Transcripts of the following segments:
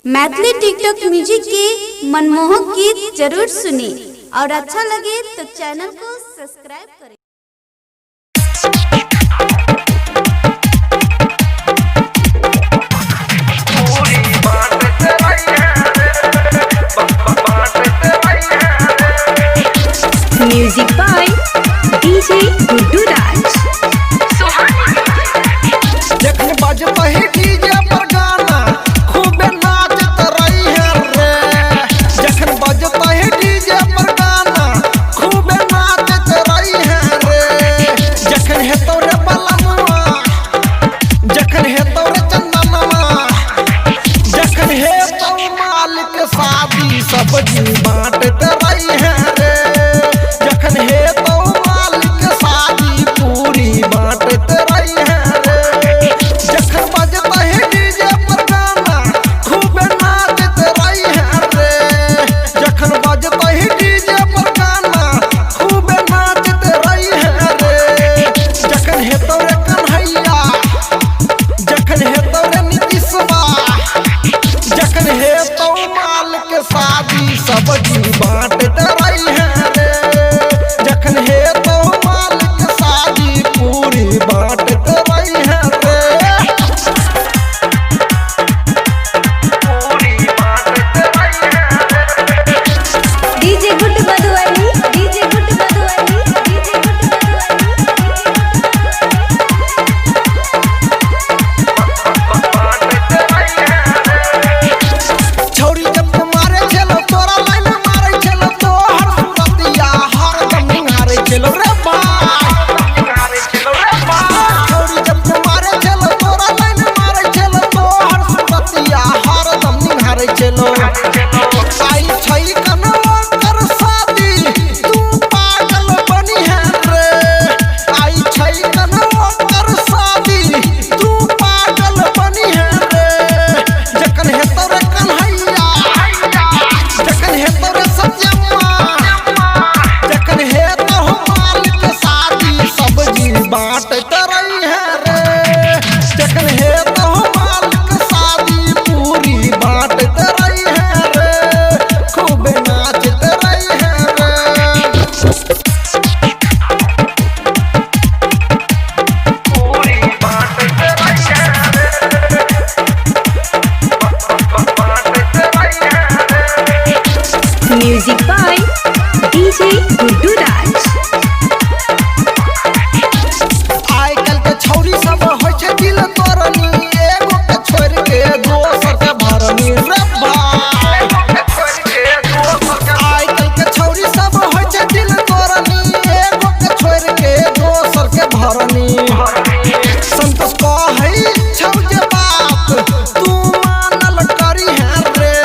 Maithili TikTok music के मनमोहक गीत जरूर सुने और अच्छा लगे तो चैनल को सब्सक्राइब करें। म्यूजिक बाय डीजे गुड्डू राज। जखन बजता है डीजे पर गाना खूबे नाचत रही है रे। जखन बजता है डीजे पर गाना खूबे नाचत रही है रे। जखन है तोरे बलमुआ, जखन है तोरे चंदनवा, जखन है तो मालिक शादी सब्जी बांटत रही है रे। जखन है तो मालिक शादी पूरी बांटत रही है रे। जखन बजता है डीजे पर गाना खूबे नाचत रही है रे। जखन बजता है डीजे पर गाना खूबे नाचत रही है रे। जखन है तोरे कन्हैया, जखन है तोरे नीतीशवा, जखन है तो मालिक शादी सब्जी बांटत रही है रे। जखन है तो मालिक शादी पूरी बांटत रही है रे। DJ Guddu Madhubani, DJ Guddu Madhubani, DJ Guddu छौरी जब मारे छलो तोरा लाइन मारे छलो तो हर सुरतिया हर दम निहारे छलो रे भाई। छौरी जब मारे छलो तोरा लाइन मारे छलो तो हर सुरतिया हर दम निहारे छलो। आई छई कनवा कर शादी तू पागल बनी है रे। आई छई कनवा कर शादी तू पागल बनी है रे। जखन है तोरे कन्हैया, जखन है तोरे सत्यम्मा, जखन है तो मालिक शादी सब्जी बांटत रही है रे। जखन है तो मालिक शादी पूरी बांटत रही है रे। खूब नाचत रही है रे। पूरी बांटत रही है रे। बांटत रही है रे। म्यूजिक बाय डीजे गुड्डू राज। आइ काल्हि के छौरी सब होइ छै दिल तोरनी, एगो के छोड़ के दोसर के भरनी रे भाई। आइ काल्हि के छौरी सब होइ छै दिल तोरनी, एगो के छोड़ के दोसर के भरनी। संतोष कहै छौ जे बात तू मानल करी है रे।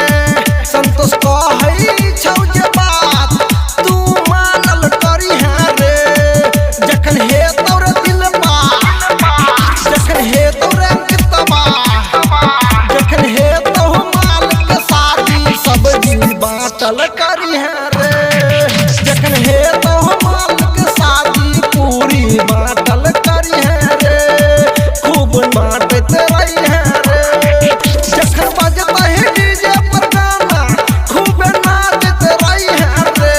संतोष कहै छौ जे बात तू मानल करी है रे। जखन हे तोरे दिलवा, जखन हे तोरे अंकितवा, जखन हे तो मालिक शादी सब्जी बांटल करी है रे। जखन हे तो मालिक शादी पूरी बांटल करी है रे। खूब बांटत रही है रे। जखन बजता है डीजे पर गाना खूब नाचत रही है रे।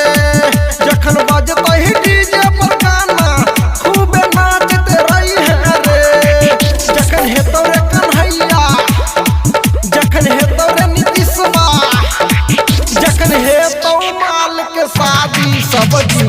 जखन बजता है डीजे पर गाना खूब नाचत रही है रे। जखन है तोरे कन्हैया, जखन है तोरे नीतीशवा, जखन है तो मालिक शादी सब्जी